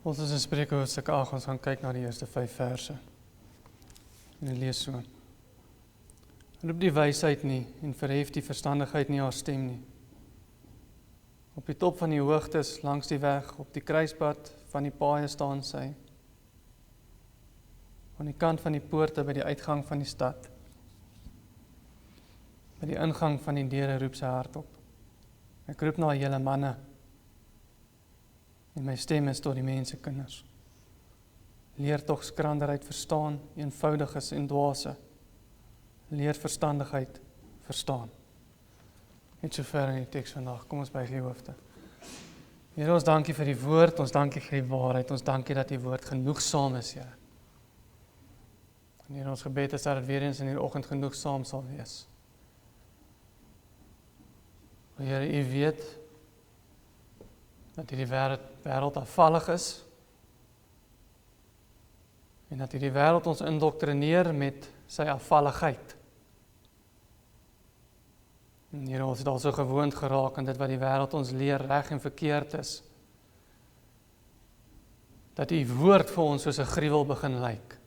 Ons is in Spreuke hoofstuk 8, ons gaan kyk na die eerste 5 verse. En ek lees so. Roep die wysheid nie, en verhef die verstandigheid nie haar stem nie. Op die top van die hoogtes, langs die weg, op die kruispad van die paaie staan sy. Aan die kant van die poorte by die uitgang van die stad. By die ingang van die deure roep sy hardop. Ek roep na julle manne, en my stem is tot die mensekinders. Leer tog skranderheid verstaan, eenvoudiges en dwaase. Leer verstandigheid verstaan. Net so ver in die teks vandag, kom ons buig die hoofde. Here, ons dankie vir die woord, ons dankie vir die waarheid, ons dankie dat die woord genoegsaam is, Here. En Here, ons gebed is dat het weer eens in die oggend genoegsaam sal wees. Here, U weet dat hierdie wêreld afvallig is en dat hierdie wêreld ons indoktrineer met sy afvalligheid. En Here, ons het al so gewoond geraak aan dit wat die wêreld ons leer reg en verkeerd is. Dat U woord vir ons soos 'n gruwel begin lyk.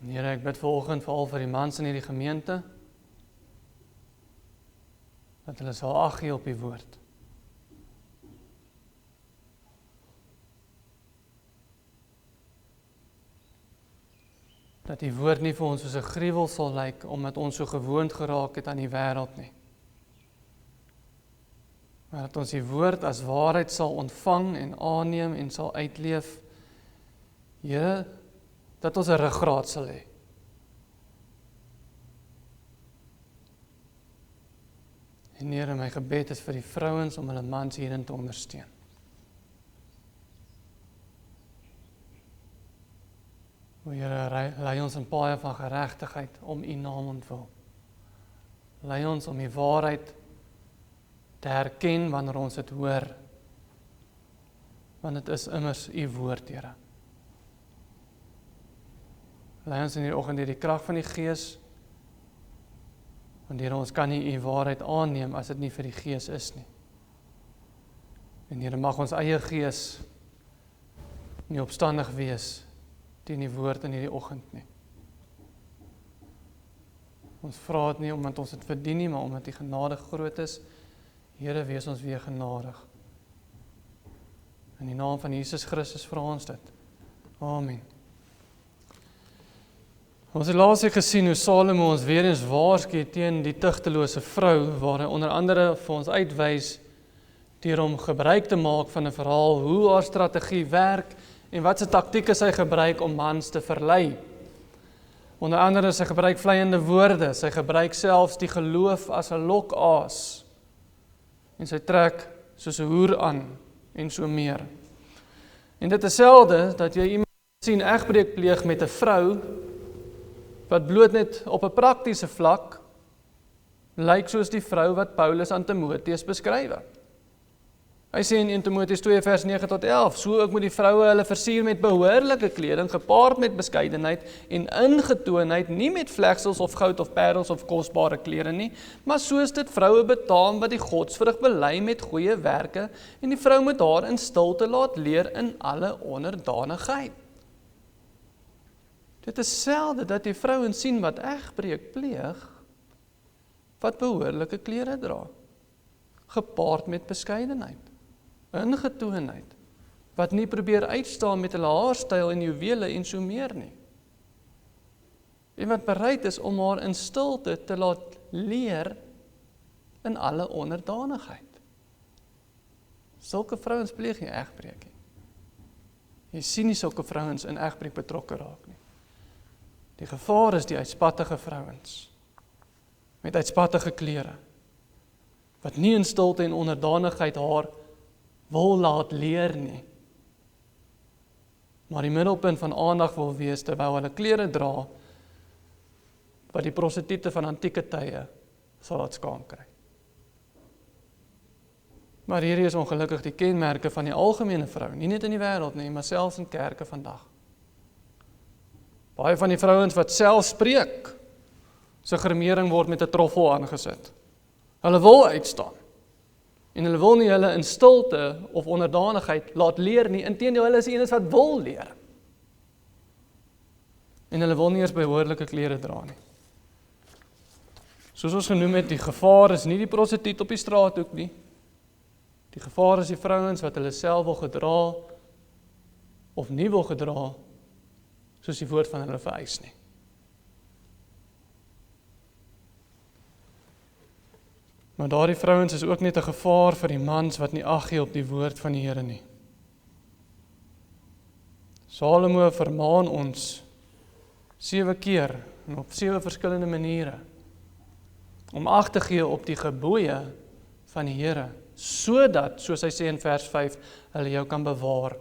En Here, ek bid vanoggend veral vir die mans in hierdie gemeente, dat hulle sal ag gee op die woord. Dat die woord nie vir ons soos 'n gruwel sal lyk, omdat ons so gewoond geraak het aan die wêreld nie. Maar dat ons die woord as waarheid sal ontvang en aanneem en sal uitleef. Here, dat ons 'n ruggraat sal hê. En Here, my gebed is vir die vrouens om hulle mans hierin te ondersteun. O Here, lei ons in paaie van geregtigheid om U naam ontwil. Lei ons om die waarheid te herken wanneer ons dit hoor. Want dit is immers U woord, Here. Lei ons in die oggend deur die krag van die Gees, want Here, ons kan nie U waarheid aanneem as dit nie vir die Gees is nie. En Here, mag ons eie gees nie opstandig wees teen die woord in hierdie oggend nie. Ons vra dit nie omdat ons dit verdien nie, maar omdat die genade groot is. Here, wees ons weer genadig. In die naam van Jesus Christus vra ons dit. Amen. Ons het laas gesien hoe Salomo ons weer eens waarsku teen die tugtelose vrou, waar hy onder andere vir ons uitwys deur om gebruik te maak van 'n verhaal hoe haar strategie werk en wat se taktieke sy gebruik om mans te verlei. Onder andere sy gebruik vleiende woorde, sy gebruik selfs die geloof as 'n lokaas en sy trek soos 'n hoer aan en so meer. En dit is selde dat jy iemand sien egbreek pleeg met 'n vrou wat bloot net op 'n praktiese vlak lyk soos die vrou wat Paulus aan Timoteus beskryf. Hy sê in 1 Timoteus 2 vers 9 tot 11, so ook moet die vroue hulle versier met behoorlike kleding, gepaard met beskeidenheid en ingetoonheid, nie met vlegsels of goud of parels of kosbare klere nie, maar soos dit vroue betaam wat die godsvrug bely met goeie werke, en die vrou moet haar in stilte laat leer in alle onderdanigheid. Dit is selde dat die vrouens sien wat egbreek pleeg, wat behoorlike klere dra, gepaard met beskeidenheid, ingetoonheid, wat nie probeer uitstaan met hulle haarstyl en juwele en so meer nie. En wat bereid is om haar in stilte te laat leer in alle onderdanigheid. Sulke vrouens pleeg nie egbreek nie. Jy sien nie sulke vrouens in egbreek betrokke raak nie. Die gevaar is die uitspattige vrouens, met uitspattige klere, wat nie in stilte en onderdanigheid haar wil laat leer nie, maar die middelpunt van aandag wil wees, terwyl hulle klere dra, wat die prostituie van antieke tye sal laat skaam kry. Maar hierdie is ongelukkig die kenmerke van die algemene vrou, nie net in die wêreld nie, maar selfs in kerke vandag. Baie van die vrouens wat self spreek, se gremering word met 'n troffel aangesit. Hulle wil uitstaan. En hulle wil nie hulle in stilte of onderdanigheid laat leer nie, inteendeel hulle is die enes wat wil leer. En hulle wil nie eers behoorlike klere dra nie. Soos ons genoem het, die gevaar is nie die prostituut op die straathoek nie. Die gevaar is die vrouens wat hulle self wil gedra, of nie wil gedra, soos die woord van hulle vereis nie. Maar daardie vrouens is ook net 'n gevaar vir die mans wat nie ag gee op die woord van die Here nie. Salomo vermaan ons 7 keer en op 7 verskillende maniere om ag te gee op die gebooie van die Here, sodat, soos hy sê in vers 5, hulle jou kan bewaar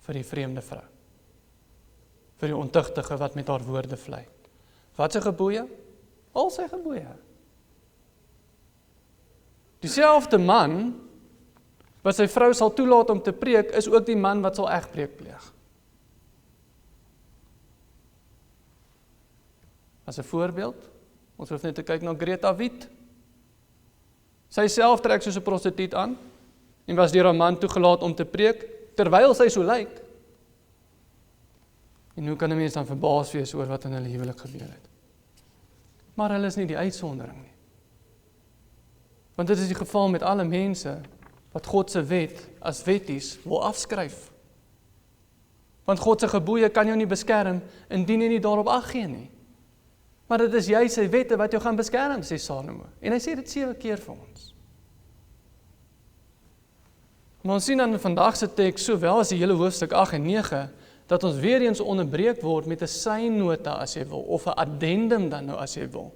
vir die vreemde vrou, vir die ontugtige wat met haar woorde vlei. Wat se gebooie? Al sy gebooie. Dieselfde man wat sy vrou sal toelaat om te preek, is ook die man wat sal egbreek pleeg. As 'n voorbeeld, ons hoef net te kyk na Greta Wit. Sy self trek soos 'n prostituut aan en was deur haar man toegelaat om te preek, terwyl sy so lyk. En hoe kan 'n mens dan verbaas wees oor wat in hulle huwelik gebeur het? Maar hulle is nie die uitsondering nie. Want dit is die geval met alle mense wat God se wet as wetties wil afskryf. Want God se gebooie kan jou nie beskerm indien jy nie daarop ag gee nie. Maar dit is jy sy wette wat jou gaan beskerm, sê Salomo. En hy sê dit 7 keer vir ons. Maar ons sien dan in vandag se teks, sowel as die hele hoofstuk 8 en 9, dat ons weer eens onderbreek word met 'n synnota as jy wil, of 'n addendum dan nou as jy wil.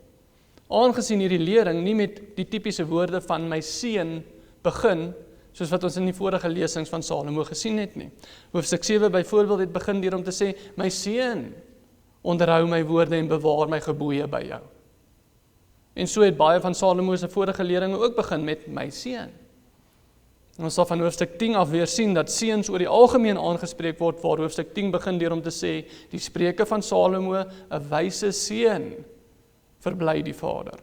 Aangesien hierdie lering nie met die tipiese woorde van my seun begin, soos wat ons in die vorige lesings van Salomo gesien het nie. Hoofstuk 7 byvoorbeeld het begin deur om te sê, my seun, onderhou my woorde en bewaar my gebooie by jou. En so het baie van Salomo se vorige leringe ook begin met my seun. En ons sal van hoofstuk 10 af weer sien dat seuns oor die algemeen aangespreek word, waar hoofstuk 10 begin deur om te sê, die spreuke van Salomo, 'n wyse seun, verbly die vader.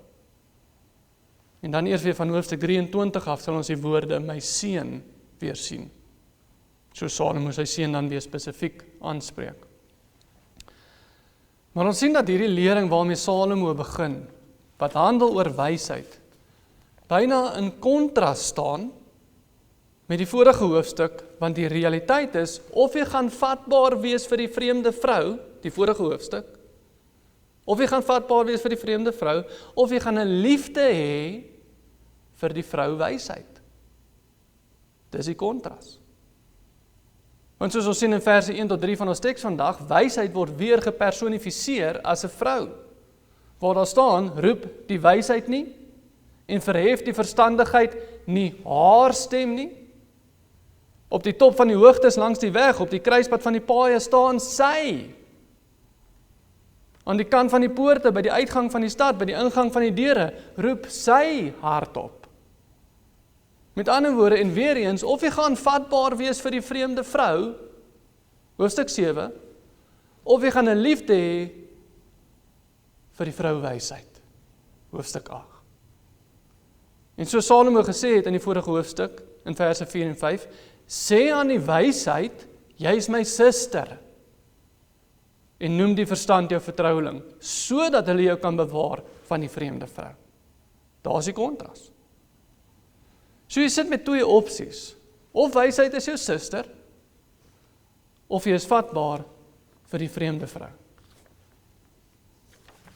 En dan eers weer van hoofstuk 23 af sal ons die woorde my seun weer sien. So Salomo sy seun dan weer spesifiek aanspreek. Maar ons sien dat hierdie lering waarmee Salomo begin, wat handel oor wysheid, byna in kontras staan met die vorige hoofstuk, want die realiteit is, of jy gaan vatbaar wees vir die vreemde vrou, die vorige hoofstuk, of jy gaan vatbaar wees vir die vreemde vrou, of jy gaan 'n liefde hê vir die vrou wysheid. Dis die kontras. Want soos ons sien in verse 1 tot 3 van ons teks vandag, wysheid word weer gepersonifiseer as 'n vrou. Waar daar staan, roep die wysheid nie, en verhef die verstandigheid nie haar stem nie. Op die top van die hoogtes langs die weg, op die kruispunt van die paaie staan sy. Aan die kant van die poorte, by die uitgang van die stad, by die ingang van die deure, roep sy hardop. Met ander woorde, en weer eens, of jy gaan vatbaar wees vir die vreemde vrou, hoofstuk 7, of jy gaan 'n liefde hê vir die vrou wysheid, hoofstuk 8. En so Salomo gesê het in die vorige hoofstuk, in verse 4 en 5, sê aan die wysheid, jy is my suster, en noem die verstand jou vertroueling, sodat hulle jou kan bewaar van die vreemde vrou. Daar is die kontras. So jy sit met 2 opsies, of wysheid is jou suster, of jy is vatbaar vir die vreemde vrou.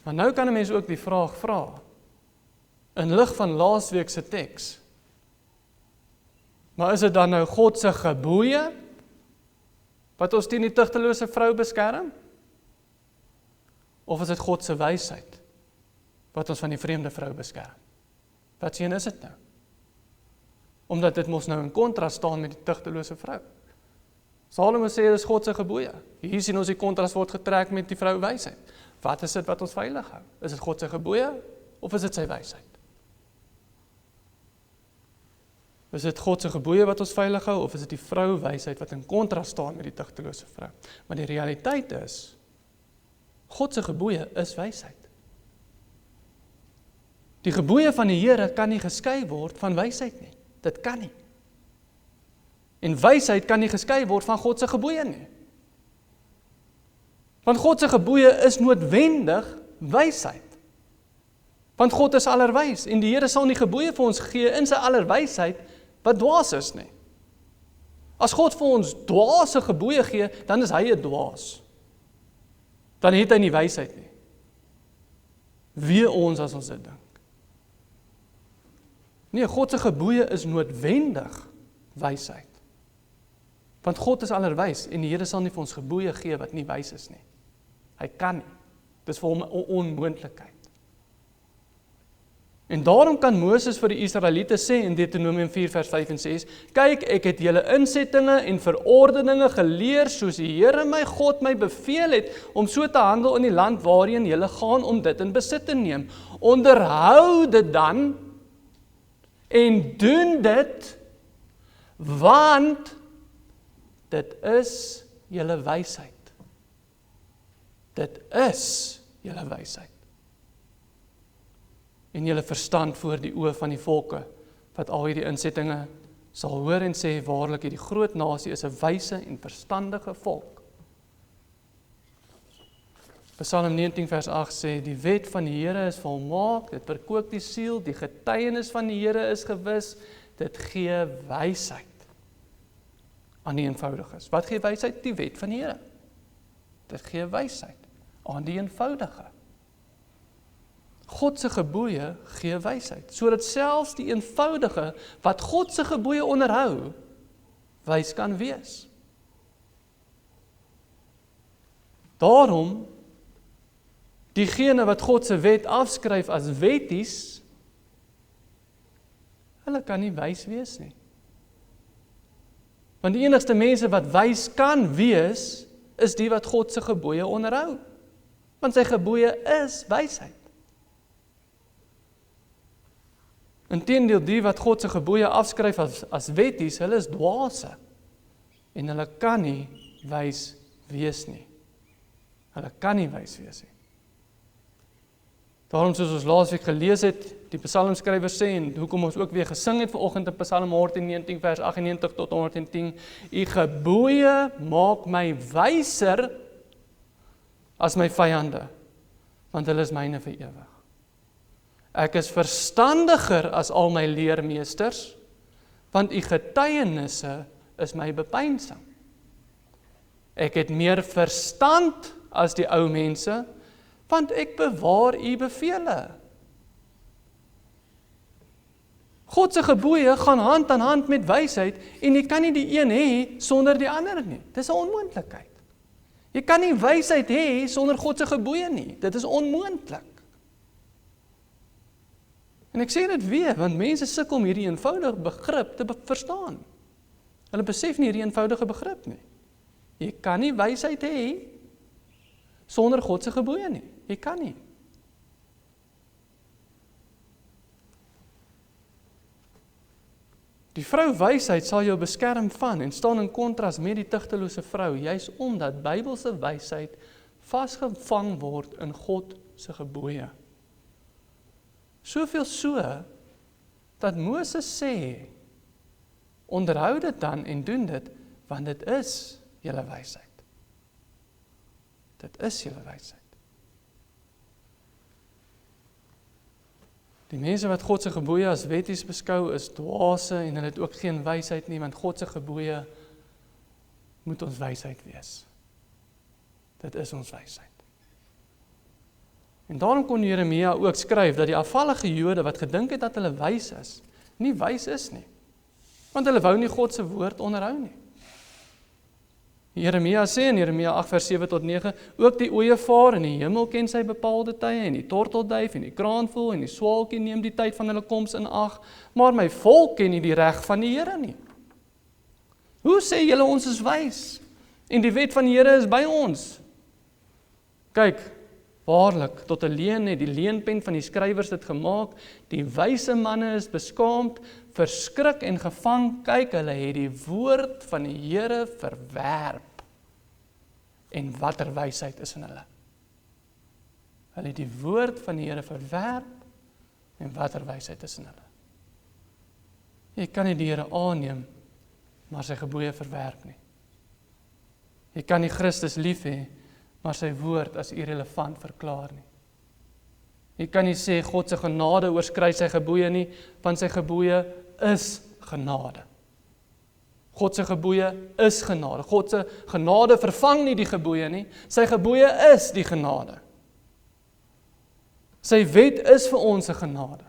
Maar nou kan 'n mens ook die vraag vra, in lig van laasweek se teks, maar is dit dan nou God se gebooie, wat ons teen die tugtelose vrou beskerm? Of is dit God se wysheid, wat ons van die vreemde vrou beskerm? Wat sien is dit nou? Omdat dit mos nou in kontras staan met die tugtelose vrou. Salomo sê dit is God se gebooie. Hier sien ons die kontras word getrek met die vrou wysheid. Wat is dit wat ons veilig hou? Is dit God se gebooie, of is dit sy wysheid? Is dit God se gebooie wat ons veilig hou, of is dit die vrou wysheid wat in kontras staan met die tugtelose vrou? Maar die realiteit is, God se gebooie is wysheid. Die gebooie van die Here kan nie geskei word van wysheid nie. Dit kan nie. En wysheid kan nie geskei word van God se gebooie nie. Want God se gebooie is noodwendig wysheid. Want God is allerwys en die Here sal nie gebooie vir ons gee in sy allerwysheid wat dwaas is nie. As God vir ons dwaase gebooie gee, dan is hy 'n dwaas. Dan het hy nie wysheid nie. Wee ons as ons dit dink. Nee, God se gebooie is noodwendig wysheid. Want God is allerwys en die Here sal nie vir ons gebooie gee wat nie wys is nie. Hy kan nie. Dit is vir hom 'n onmoontlikheid. En daarom kan Moses vir die Israeliete sê in Deuteronomium 4 vers 5 en 6, kyk, ek het julle insettinge en verordeninge geleer, soos die Here my God my beveel het, om so te handel in die land waarheen julle gaan om dit in besit te neem. Onderhou dit dan, en doen dit, want dit is julle wysheid. Dit is julle wysheid. En julle verstand voor die oë van die volke, wat al hierdie insettinge sal hoor en sê, waarlik hierdie groot nasie is 'n wyse en verstandige volk. Psalm 19 vers 8 sê, die wet van die Here is volmaak, dit verkoop die siel, die getuienis van die Here is gewis, dit gee wysheid aan die eenvoudiges. Wat gee wysheid? Die wet van die Here. Dit gee wysheid aan die eenvoudige. God se gebooie gee wysheid, sodat selfs die eenvoudige wat God se gebooie onderhou, wys kan wees. Daarom, diegene wat God se wet afskryf as wetties, hulle kan nie wys wees nie. Want die enigste mense wat wys kan wees, is die wat God se gebooie onderhou. Want sy gebooie is wysheid. Inteendeel, die wat God se gebooie afskryf as wetties, hulle is dwaase. En hulle kan nie wys wees nie. Hulle kan nie wys wees nie. Daarom, soos ons laasweek gelees het, die psalmskrywer sê, en hoekom ons ook weer gesing het vanoggend in Psalm 119 vers 98 tot 110, u gebooie maak my wyser as my vyande, want hulle is myne vir ewig. Ek is verstandiger as al my leermeesters, want u getuienisse is my bepeinsing. Ek het meer verstand as die ou mense, want ek bewaar u bevele. God se gebooie gaan hand aan hand met wysheid, en jy kan nie die een hê sonder die ander nie. Dit is 'n onmoontlikheid. Jy kan nie wysheid hê sonder God se gebooie nie. Dit is onmoontlik. En ek sê dit weer, want mense sukkel om hierdie eenvoudige begrip te verstaan. Hulle besef nie hierdie eenvoudige begrip nie. Jy kan nie wysheid hê sonder God se gebooie nie. Jy kan nie. Die vrou wysheid sal jou beskerm van en staan in kontras met die tugtelose vrou, juis omdat Bybelse wysheid vasgevang word in God se gebooie. Soveel so, dat Moses sê, onderhou dit dan en doen dit, want dit is julle wysheid. Dit is julle wysheid. Die mense wat God se gebooie as wetties beskou, is dwaase en hulle het ook geen wysheid nie, want God se gebooie moet ons wysheid wees. Dit is ons wysheid. En daarom kon Jeremia ook skryf dat die afvallige Jode wat gedink het dat hulle wys is, nie wys is nie. Want hulle wou nie God se woord onderhou nie. Jeremia sê in Jeremia 8 vers 7 tot 9, ook die ooievaar in die hemel ken sy bepaalde tye, en die tortelduif en die kraanvoël en die swaalkie neem die tyd van hulle koms in ag, maar my volk ken nie die reg van die Here nie. Hoe sê julle ons is wys? En die wet van die Here is by ons. Kyk, waarlik, tot 'n leuen het die leenpen van die skrywers dit gemaak, die wyse manne is beskaamd, verskrik en gevang, kyk, hulle het die woord van die Here verwerp. En watter wysheid is in hulle? Hulle het die woord van die Here verwerp, en watter wysheid is in hulle? Jy kan nie die Here aanneem, maar sy gebooie verwerp nie. Jy kan nie Christus lief hê, maar sy woord as irrelevant verklaar nie. Jy kan nie sê God se genade oorskry sy gebooie nie, want sy gebooie is genade. God se gebooie is genade. God se genade vervang nie die gebooie nie, sy gebooie is die genade. Sy wet is vir ons 'n genade.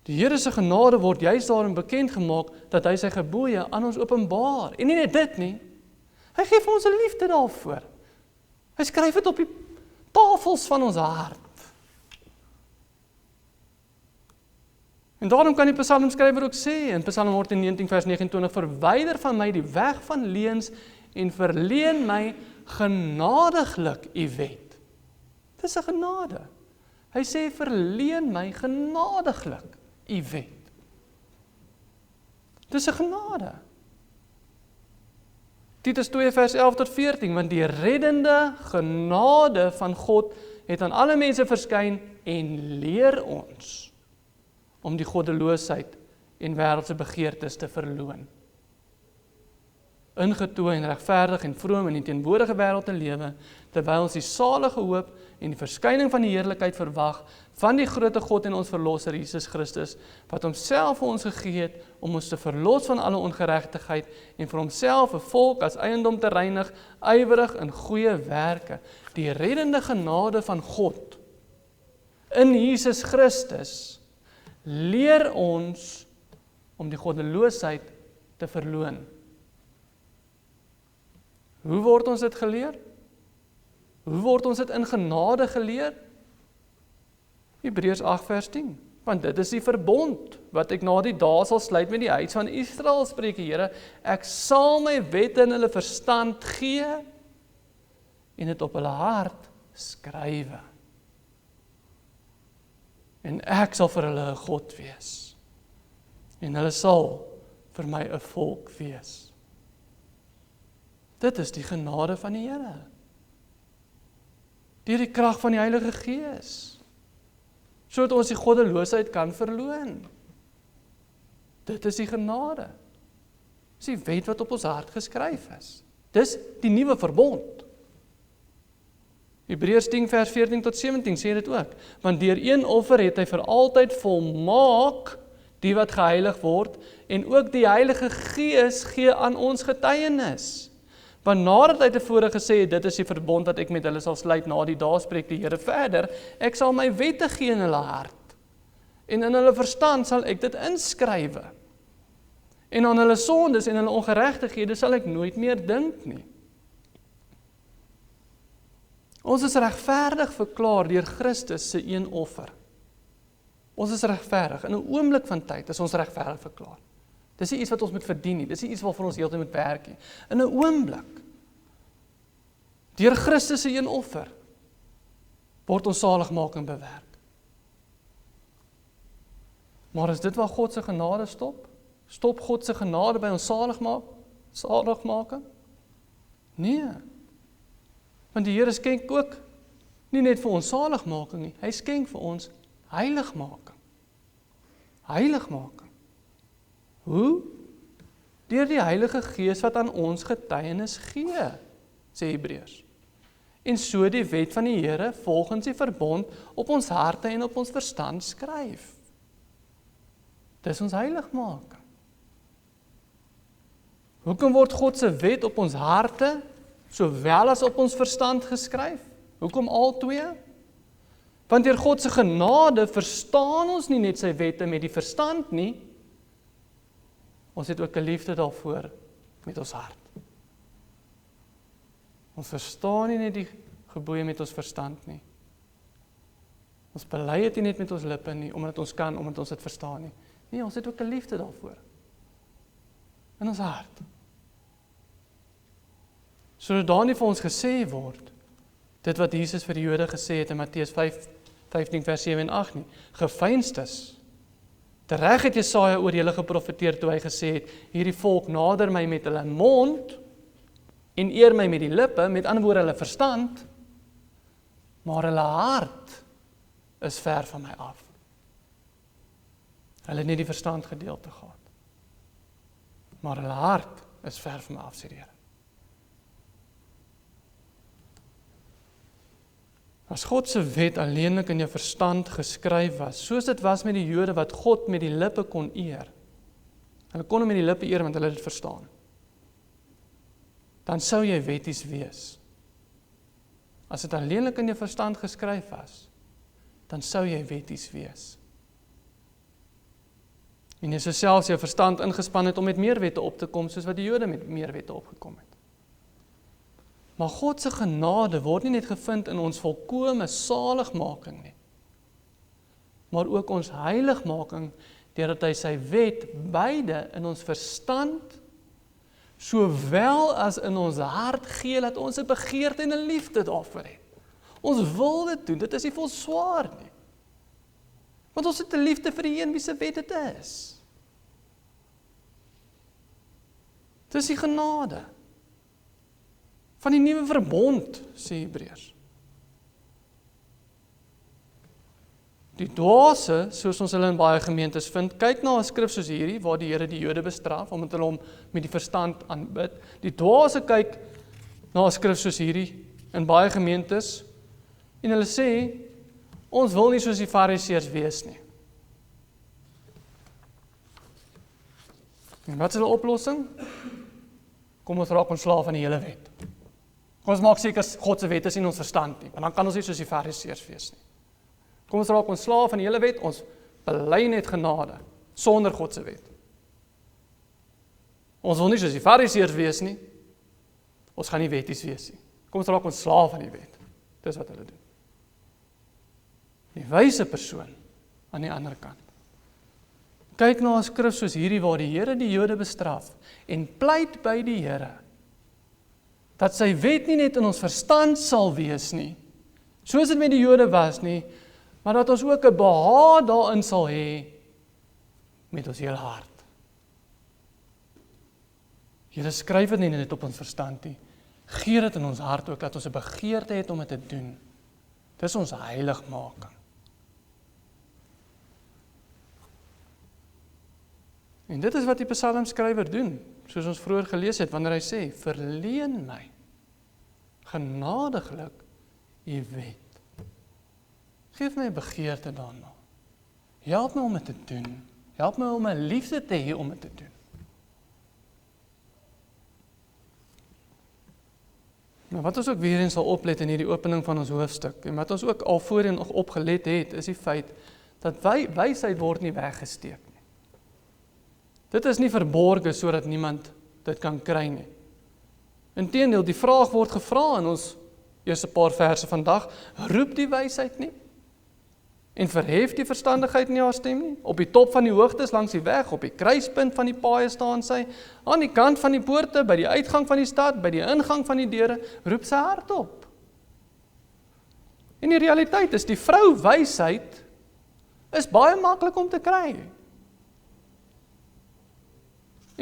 Die Here se genade word juis daarin bekend gemaak dat hy sy gebooie aan ons openbaar. En nie net dit nie, hy gee vir ons 'n liefde daarvoor. Hy skryf dit op die tafels van ons hart. En daarom kan die psalmskrywer ook sê in Psalm 119 vers 29, verwyder van my die weg van leuns en verleen my genadiglik u wet. Dis 'n genade. Hy sê verleen my genadiglik u wet. Dis 'n genade. Titus 2 vers 11 tot 14, want die reddende genade van God het aan alle mense verskyn en leer ons om die goddeloosheid en wêreldse begeertes te verloon. Ingetooi en regverdig en vroom in die teenwoordige wêreld te lewe, terwyl ons die salige hoop en die verskyning van die heerlikheid verwag van die groote God en ons verlosser Jesus Christus, wat homself vir ons gegee het om ons te verlos van alle ongeregtigheid en vir homself 'n volk as eiendom te reinig, ywerig in goeie werke. Die reddende genade van God in Jesus Christus leer ons om die goddeloosheid te verloon. Hoe word ons dit geleer? Hoe word ons dit in genade geleer? Hebreërs 8 vers 10. Want dit is die verbond wat ek na die dae sal sluit met die huis van Israel, spreek die Here. Ek sal my wette in hulle verstand gee en dit op hulle hart skrywe. En ek sal vir hulle 'n God wees. En hulle sal vir my 'n volk wees. Dit is die genade van die Here. Deur die krag van die Heilige Gees. Sodat ons die goddeloosheid kan verloon. Dit is die genade. Dis die wet wat op ons hart geskryf is. Dis die nuwe verbond. Hebreërs 10 vers 14 tot 17 sê dit ook. Want deur een offer het hy vir altyd volmaak die wat geheilig word, en ook die Heilige Gees gee aan ons getuienis. Want nadat hy tevore gesê het, dit is die verbond wat ek met hulle sal sluit na die dae, spreek die Here verder, ek sal my wette gee in hulle hart, en in hulle verstand sal ek dit inskrywe. En aan hulle sondes en hulle ongeregtighede sal ek nooit meer dink nie. Ons is regverdig verklaar deur Christus se een offer. Ons is regverdig. In 'n oomblik van tyd is ons regverdig verklaar. Dis nie iets wat ons moet verdien nie. Dis nie iets waarvoor ons heeltyd moet werk nie. In 'n oomblik, deur Christus se een offer, word ons saligmaking bewerk. Maar is dit waar God se genade stop? Stop God se genade by ons saligmaking? Nee. Want die Here skenk ook nie net vir ons saligmaking nie, hy skenk vir ons heiligmaking. Heiligmaking. Hoe? Deur die Heilige Gees wat aan ons getuienis gee, sê Hebreërs. En so die wet van die Here volgens die verbond op ons harte en op ons verstand skryf. Dis ons heiligmaking. Hoekom word God se wet op ons harte sowel as op ons verstand geskryf? Hoekom al twee? Want deur God se genade verstaan ons nie net sy wette met die verstand nie, ons het ook 'n liefde daarvoor met ons hart. Ons verstaan nie net die gebooie met ons verstand nie. Ons bely dit nie net met ons lippe nie, omdat ons kan, omdat ons dit verstaan nie. Nee, ons het ook 'n liefde daarvoor. In ons hart. Sodat daar nie vir ons gesê word, dit wat Jesus vir die Jode gesê het in Matteus 15 vers 7 en 8 nie, geveinstes. Tereg het Jesaja oor julle geprofeteer toe hy gesê het, hierdie volk nader my met hulle mond en eer my met die lippe, met ander woorde hulle verstand, maar hulle hart is ver van my af. Hulle het nie die verstand gedeelte gehad. Maar hulle hart is ver van my af, sê die Here. As God se wet alleenlik in jou verstand geskryf was, soos dit was met die Jode wat God met die lippe kon eer. Hulle kon hom met die lippe eer want hulle het dit verstaan. Dan sou jy wetties wees. As dit alleenlik in jou verstand geskryf was, dan sou jy wetties wees. En jy sou selfs jou verstand ingespan het om met meer wette op te kom, soos wat die Jode met meer wette opgekom het. Maar God se genade word nie net gevind in ons volkome saligmaking nie, maar ook ons heiligmaking, deurdat hy sy wet beide in ons verstand, sowel as in ons hart gee, dat ons 'n begeerte en 'n liefde daarvoor het. Ons wil dit doen, dit is nie vol swaar nie. Want ons het 'n liefde vir die een wie se wet dit is. Dis die genade van die nuwe verbond, sê Hebreërs. Die dwaase, soos ons hulle in baie gemeentes vind, kyk na 'n skrif soos hierdie, waar die Here die Jode bestraf, omdat hulle hom met die verstand aanbid. Die dwaase kyk na 'n skrif soos hierdie, in baie gemeentes, en hulle sê, ons wil nie soos die Fariseërs wees nie. En wat is hulle oplossing? Kom ons raak ontslaaf van die hele wet. Kom ons maak seker God se wet is nie in ons verstand nie, want dan kan ons nie soos die Fariseërs wees nie. Kom ons raak ontslaaf van die hele wet, ons bely net genade, sonder God se wet. Ons wil nie soos die Fariseërs wees nie, ons gaan nie wetties wees nie. Kom ons raak ontslaaf van die wet. Dis wat hulle doen. Die wyse persoon aan die ander kant. Kyk na 'n skrif soos hierdie waar die Here die Jode bestraf en pleit by die Here dat sy wet nie net in ons verstand sal wees nie, soos dit met die Jode was nie, maar dat ons ook 'n behaag daarin sal hê met ons hele hart. Here skryf dit nie net op ons verstand nie, gee dit in ons hart ook, dat ons 'n begeerte het om dit te doen. Dis ons heiligmaking. En dit is wat die psalmskrywer doen, soos ons vroeër gelees het, wanneer hy sê, verleen my genadiglik u wet. Geef my 'n begeerte daarna. Help my om dit te doen. Help my om 'n liefde te hê om dit te doen. Nou wat ons ook weer eens sal oplet in hierdie opening van ons hoofstuk, en wat ons ook al voorheen nog opgelet het, is die feit dat wysheid word nie weggesteek nie. Dit is nie verborge sodat niemand dit kan kry nie. Inteendeel, die vraag word gevra in ons eerste paar verse vandag, roep die wysheid nie? En verhef die verstandigheid nie haar stem nie? Op die top van die hoogtes langs die weg, op die kruispunt van die paaie staan sy, aan die kant van die poorte, by die uitgang van die stad, by die ingang van die deure, roep sy hart op. En die realiteit is, die vrou wysheid is baie maklik om te kry.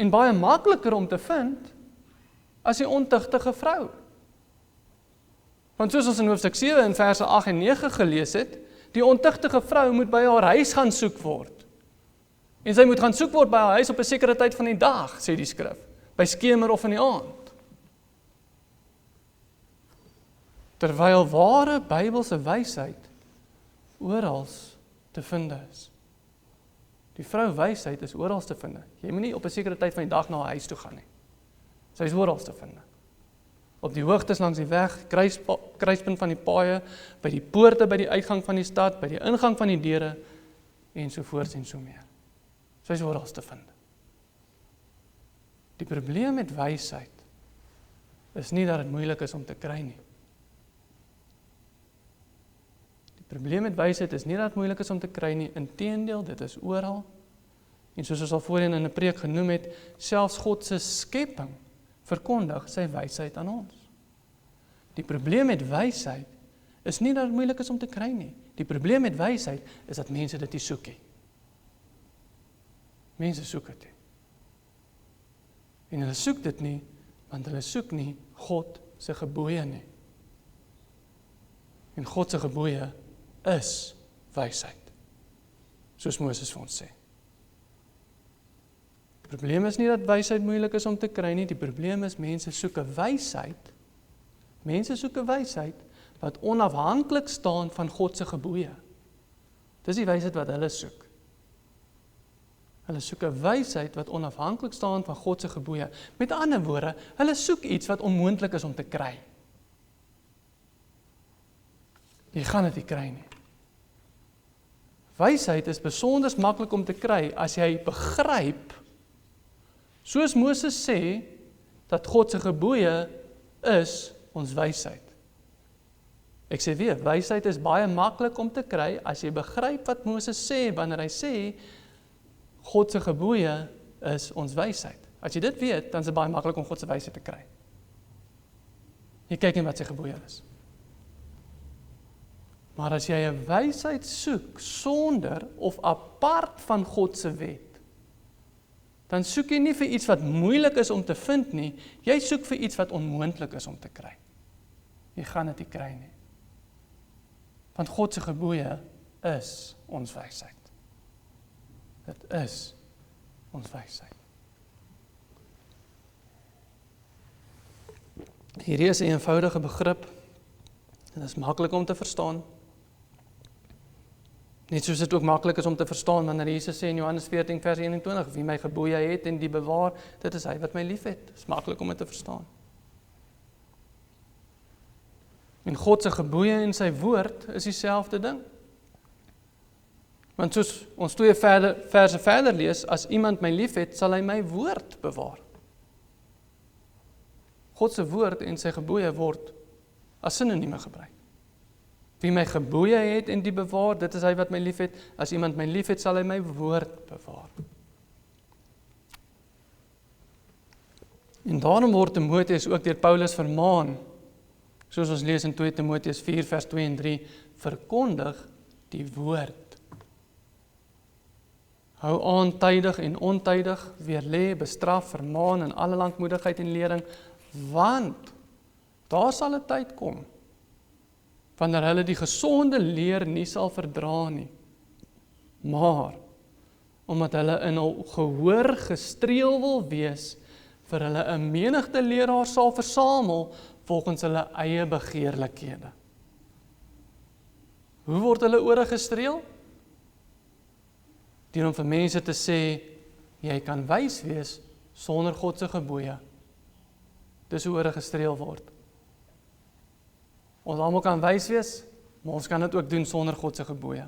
En baie makliker om te vind as die ontuchtige vrou. Want soos ons in hoofstuk 7 in verse 8 en 9 gelees het, die ontuchtige vrou moet by haar huis gaan soek word. En sy moet gaan soek word by haar huis op 'n sekere tyd van die dag, sê die skrif, by skemer of in die aand. Terwyl ware Bybelse wysheid oral te vind is. Die vrou wysheid is oral te vind. Jy moet nie op 'n sekere tyd van die dag na haar huis toe gaan nie. Sy is oral te vind. Op die hoogtes langs die weg, kruispunt van die paaie, by die poorte, by die uitgang van die stad, by die ingang van die deure, ensovoorts en so meer. Sy is oral te vind. Die probleem met wysheid is nie dat dit moeilik is om te kry nie. Die probleem met wysheid is nie dat dit moeilik is om te kry nie, inteendeel, dit is oral. En soos ons al voorheen in 'n preek genoem het, selfs God se skepping verkondig sy wysheid aan ons. Die probleem met wysheid is nie dat dit moeilik is om te kry nie. Die probleem met wysheid is dat mense dit nie soek nie. Mense soek dit nie. En hulle soek dit nie, want hulle soek nie God se gebooie nie. En God se gebooie is wysheid, soos Moses vir ons sê. Die probleem is nie dat wysheid moeilik is om te kry nie, die probleem is mense soek 'n wysheid. Mense soek 'n wysheid wat onafhanklik staan van God se gebooie. Dis die wysheid wat hulle soek. Hulle soek 'n wysheid wat onafhanklik staan van God se gebooie. Met ander woorde, hulle soek iets wat onmoontlik is om te kry. Jy gaan dit nie kry nie. Wysheid is besonders maklik om te kry as jy begryp, soos Moses sê, dat God se gebooie is ons wysheid. Ek sê weer, wysheid is baie maklik om te kry as jy begryp wat Moses sê wanneer hy sê God se gebooie is ons wysheid. As jy dit weet, dan is dit baie maklik om God se wysheid te kry. Jy kyk net wat sy gebooie is. Maar as jy 'n wysheid soek sonder of apart van God se wet, dan soek jy nie vir iets wat moeilik is om te vind nie, jy soek vir iets wat onmoontlik is om te kry. Jy gaan dit nie kry nie. Want God se gebooie is ons wysheid. Dit is ons wysheid. Hierdie is 'n eenvoudige begrip. Dit is maklik om te verstaan. Net soos dit ook maklik is om te verstaan wanneer Jesus sê in Johannes 14 vers 21, wie my gebooie het en die bewaar, dit is hy wat my liefhet. Dit is maklik om dit te verstaan. En God se gebooie en sy woord is dieselfde ding. Want soos ons 2 verse verder lees, as iemand my liefhet, sal hy my woord bewaar. God se woord en sy gebooie word as sinonieme gebruik. Wie my gebooie het en die bewaar, dit is hy wat my liefhet. As iemand my liefhet, sal hy my woord bewaar. En daarom word Timoteus ook deur Paulus vermaan, soos ons lees in 2 Timoteus 4 vers 2 en 3, verkondig die woord. Hou aan tydig en ontydig, weerlê, bestraf, vermaan in alle lankmoedigheid en lering, want daar sal 'n tyd kom wanneer hulle die gesonde leer nie sal verdra nie, maar omdat hulle in hul gehoor gestreel wil wees, vir hulle 'n menigte leraars sal versamel volgens hulle eie begeerlikhede. Hoe word hulle ore gestreel? Deur om vir mense te sê, jy kan wys wees sonder God se gebooie. Dis hoe ore gestreel word. Ons almal kan wys wees, maar ons kan dit ook doen sonder God se gebooie.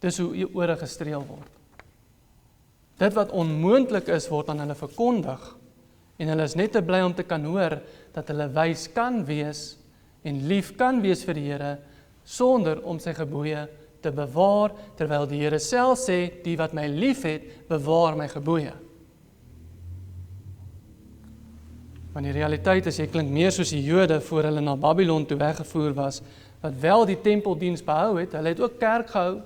Dis hoe ore gestreel word. Dit wat onmoontlik is, word aan hulle verkondig, en hulle is net te bly om te kan hoor, dat hulle wys kan wees, en lief kan wees vir die Here, sonder om sy gebooie te bewaar, terwyl die Here self sê, die wat my lief het, bewaar my gebooie. Want die realiteit is, jy klink meer soos die Jode voor hulle na Babylon toe weggevoer was, wat wel die tempeldiens behou het, hulle het ook kerk gehou,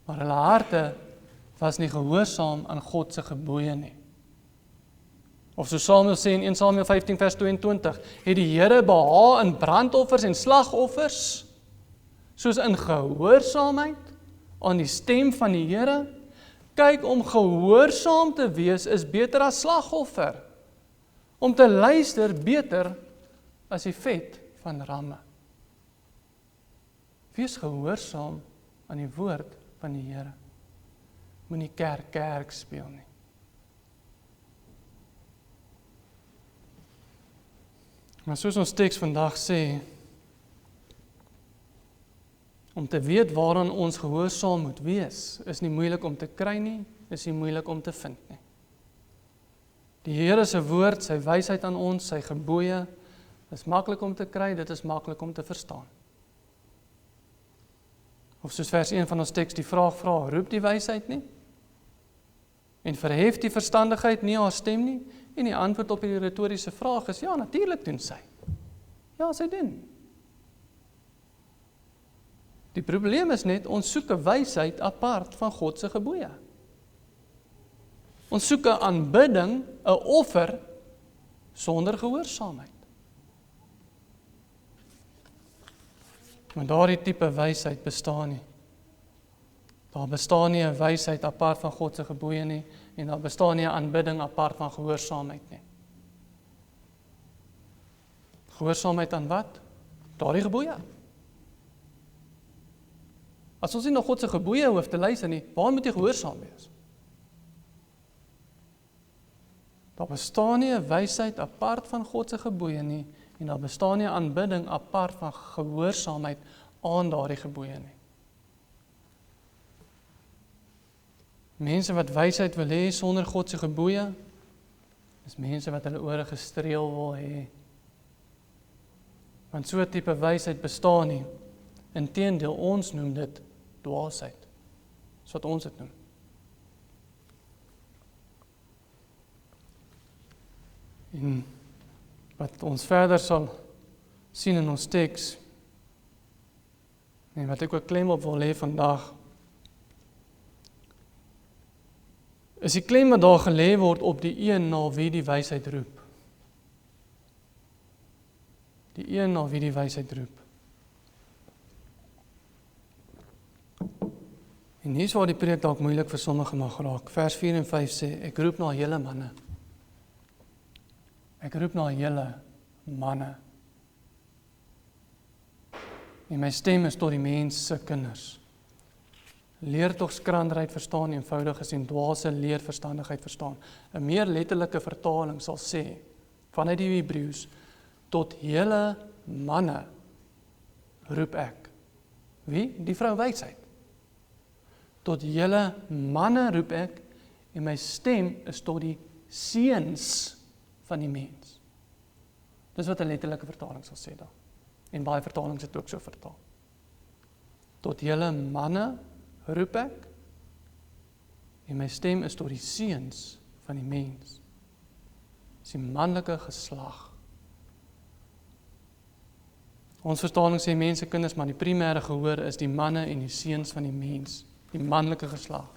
maar hulle harte was nie gehoorsaam aan God se gebooie nie. Of so Samuel sê in 1 Samuel 15 vers 22, het die Here behaag in brandoffers en slagoffers, soos in gehoorsaamheid aan die stem van die Here. Kyk, om gehoorsaam te wees is beter as slagoffer. Om te luister beter as die vet van ramme. Wees gehoorsaam aan die woord van die Here. Moenie kerk speel nie. Maar soos ons teks vandag sê, om te weet waaraan ons gehoorsaam moet wees, is nie moeilik om te kry nie, is nie moeilik om te vind nie. Die Here se woord, sy wysheid aan ons, sy gebooie, is maklik om te kry, dit is maklik om te verstaan. Of soos vers 1 van ons teks die vraag vra, roep die wysheid nie? En verhef die verstandigheid nie haar stem nie? En die antwoord op die retoriese vraag is, ja, natuurlik doen sy. Ja, sy doen. Die probleem is net, ons soek 'n wysheid apart van God se gebooie. Ons soek 'n aanbidding, 'n offer, sonder gehoorsaamheid. Maar daardie tipe wysheid bestaan nie. Daar bestaan nie 'n wysheid apart van God se gebooie nie, en daar bestaan nie 'n aanbidding apart van gehoorsaamheid nie. Gehoorsaamheid aan wat? Daardie gebooie. As ons nie na God se gebooie hoef te luister nie, waar moet jy gehoorsaam wees? Daar bestaan nie 'n wysheid apart van God se gebooie nie, en daar bestaan nie 'n aanbidding apart van gehoorsaamheid aan daardie gebooie nie. Mense wat wysheid wil hê sonder God se gebooie, is mense wat hulle ore gestreel wil hê. Want so 'n tipe wysheid bestaan nie. Inteendeel, ons noem dit dwaasheid. Dis wat ons dit noem. En wat ons verder sal sien in ons teks, en wat ek ook klem op wil lê vandag, is die klem wat daar gelê word op die een na wie die wysheid roep. Die een na wie die wysheid roep. En hier is waar die preek dalk moeilik vir sommige mag raak. Vers 4 en 5 sê, ek roep na julle manne. Ek roep na julle manne. En my stem is tot die mens se kinders. Leer tog skranderheid verstaan, eenvoudig is en dwaase leer verstandigheid verstaan. 'n meer letterlike vertaling sal sê, vanuit die Hebreëus, tot julle manne roep ek. Wie? Die vrou wysheid. Tot julle manne roep ek, en my stem is tot die seuns van die mens. Dis wat 'n letterlike vertaling sal sê daar. En baie vertalings het ook so vertaal. Tot julle manne roep ek, en my stem is tot die seuns van die mens. Dis die manlike geslag. Ons vertaling sê mense, kinders, maar die primêre gehoor is die manne en die seuns van die mens, die manlike geslag.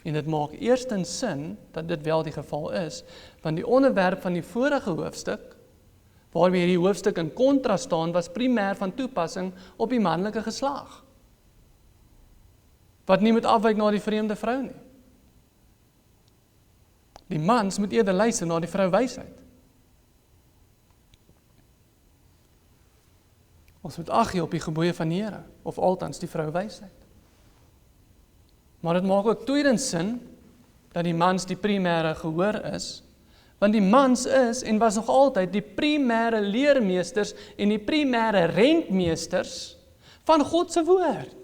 En dit maak eerstens sin dat dit wel die geval is, want die onderwerp van die vorige hoofstuk, waarmee hierdie hoofstuk in kontras staan, was primêr van toepassing op die manlike geslag. Wat nie moet afwyk na die vreemde vrou nie. Die mans moet eerder luister na die vrou wysheid. Ons moet ag gee op die gebooie van die Here, of altans die vrou wysheid. Maar dit maak ook tweedens sin, dat die mans die primêre gehoor is, want die mans is, en was nog altyd, die primêre leermeesters, en die primêre rentmeesters, van God se woord.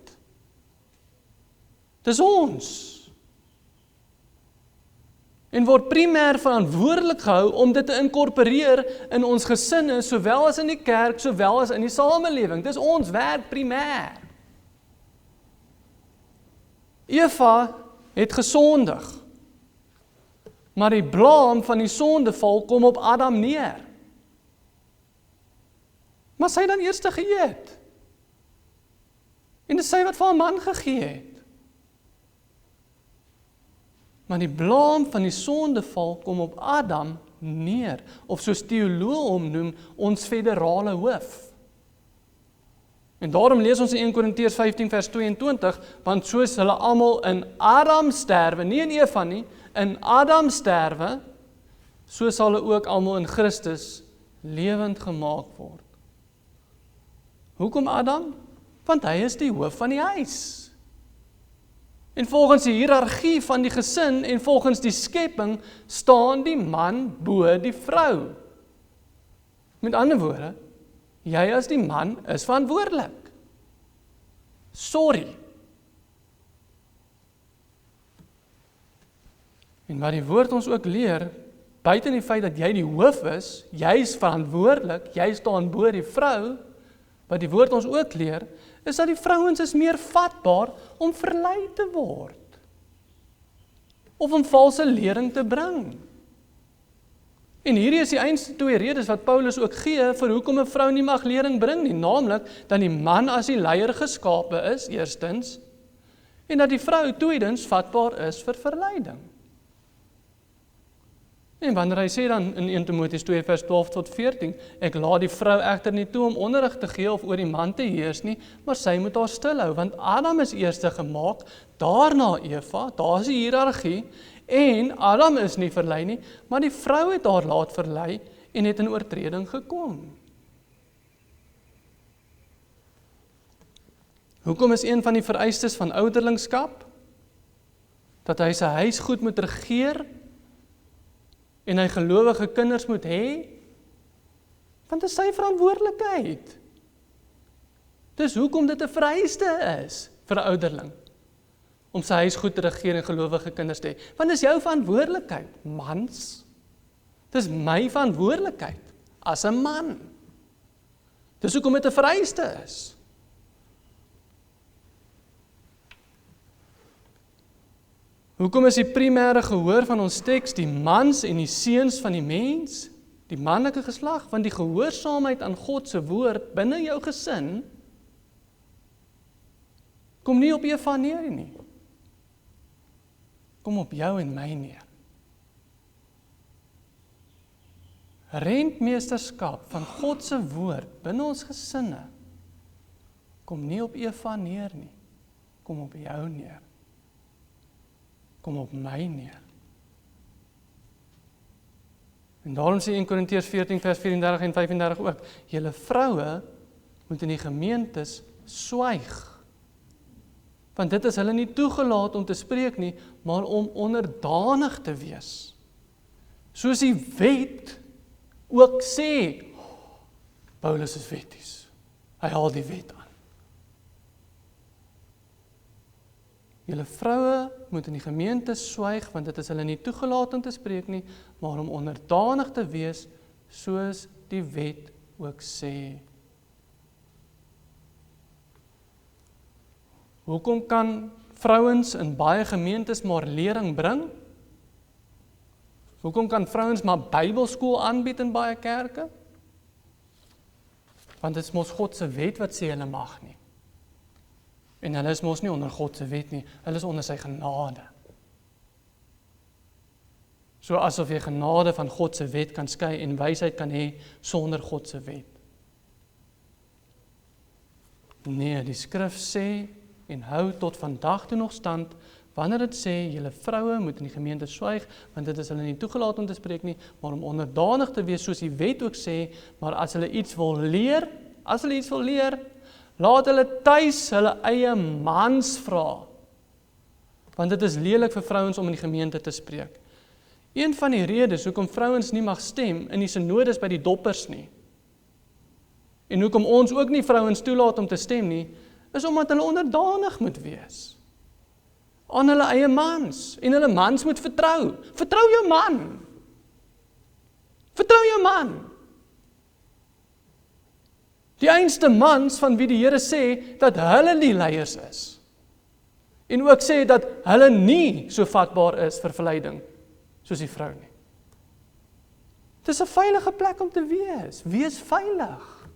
Dis ons. En word primêr verantwoordelik gehou om dit te inkorporeer in ons gesinne, sowel as in die kerk, sowel as in die samelewing. Dis ons werk primêr. Eva het gesondig, maar die blaam van die sondeval kom op Adam neer. Maar sy het dan eers geëet. En dis sy wat vir 'n man gegee het. Maar die blaam van die sondeval kom op Adam neer, of soos teoloë hom noem, ons federale hoof. En daarom lees ons in 1 Korintiërs 15 vers 22, want soos hulle almal in Adam sterwe, nie in Eva nie, in Adam sterwe, so sal hulle ook almal in Christus lewend gemaak word. Hoekom Adam? Want hy is die hoof van die huis. En volgens die hiërargie van die gesin en volgens die skepping staan die man bo die vrou. Met ander woorde, jy as die man is verantwoordelik. Sorry. En wat die woord ons ook leer, buiten die feit dat jy die hoof is, jy is verantwoordelik, jy staan bo die vrou, wat die woord ons ook leer, is dat die vrouens is meer vatbaar om verlei te word. Of om valse lering te bring. En hierdie is die einste twee redes wat Paulus ook gee vir hoekom 'n vrou nie mag lering bring nie, naamlik dat die man as die leier geskape is, eerstens, en dat die vrou tweedens vatbaar is vir verleiding. En wanneer hy sê dan in 1 Timoteus 2 vers 12 tot 14, ek laat die vrou egter nie toe om onderrig te gee of oor die man te heers nie, maar sy moet haar stil hou, want Adam is eers gemaak, daarna Eva, daar is die hiërargie, en Adam is nie verlei nie, maar die vrou het haar laat verlei en het in oortreding gekom. Hoekom is een van die vereistes van ouderlingskap? Dat hy sy huis goed moet regeer en hy gelowige kinders moet hê? Want dit is sy verantwoordelikheid. Dis hoekom dit 'n vereiste is vir 'n ouderling, om sy huis goed te regeer en gelowige kinders te hê. Want dis jou verantwoordelikheid, mans. Dis my verantwoordelikheid as 'n man. Dis hoekom dit 'n vereiste is. Hoekom is die primêre gehoor van ons teks die mans en die seuns van die mens, die manlike geslag? Want die gehoorsaamheid aan God se woord binne jou gesin kom nie op Eva neer nie. Kom op jou en my neer. Rentmeesterskap van God se woord binne ons gesinne kom nie op Eva neer nie. Kom op jou neer. Kom op my neer. En daarom sê 1 Korintiërs 14 vers 34 en 35 ook, julle vroue moet in die gemeentes swyg. Want dit is hulle nie toegelaat om te spreek nie, maar om onderdanig te wees. Soos die wet ook sê, Paulus is wetties. Hy haal die wet aan. Julle vroue moet in die gemeente swyg, want dit is hulle nie toegelaat om te spreek nie, maar om onderdanig te wees, soos die wet ook sê. Hoekom kan vrouens in baie gemeentes maar lering bring? Hoekom kan vrouens maar Bybelskool aanbied in baie kerke? Want dit is mos God se wet wat sê hulle mag nie. En hulle is mos nie onder God se wet nie, hulle is onder sy genade. So asof jy genade van God se wet kan skei en wysheid kan hê sonder God se wet. Nee, die skrif sê en hou tot vandag toe nog stand, wanneer dit sê, julle vroue moet in die gemeente swyg, want dit is hulle nie toegelaat om te spreek nie, maar om onderdanig te wees, soos die wet ook sê, maar as hulle iets wil leer, laat hulle tuis hulle eie mans vra. Want dit is lelik vir vrouens om in die gemeente te spreek. Een van die redes hoekom vrouens nie mag stem in die synodes by die doppers nie, en hoekom ons ook nie vrouens toelaat om te stem nie, is omdat hulle onderdanig moet wees aan hulle eie mans, en hulle mans moet vertrou. Vertrou jou man. Vertrou jou man. Die einste mans van wie die Here sê dat hulle die leiers is. En ook sê dat hulle nie so vatbaar is vir verleiding soos die vrou nie. Dis 'n veilige plek om te wees. Wees veilig.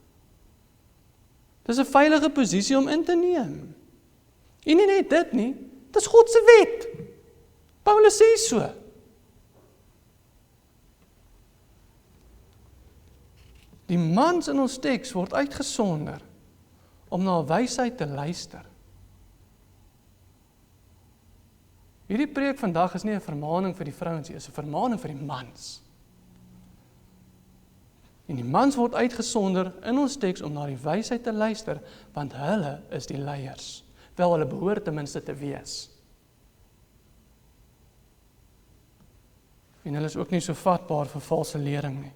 Dis 'n veilige posisie om in te neem. En nie net dit nie, dis God se wet. Paulus sê so. Die mans in ons teks word uitgesonder om na wysheid te luister. Hierdie preek vandag is nie 'n vermaaning vir die vrouens nie, is 'n vermaaning vir die mans. En die mans word uitgesonder in ons teks om na die wysheid te luister, want hulle is die leiers. Wel, hulle behoort ten minste te wees. En hulle is ook nie so vatbaar vir valse lering nie.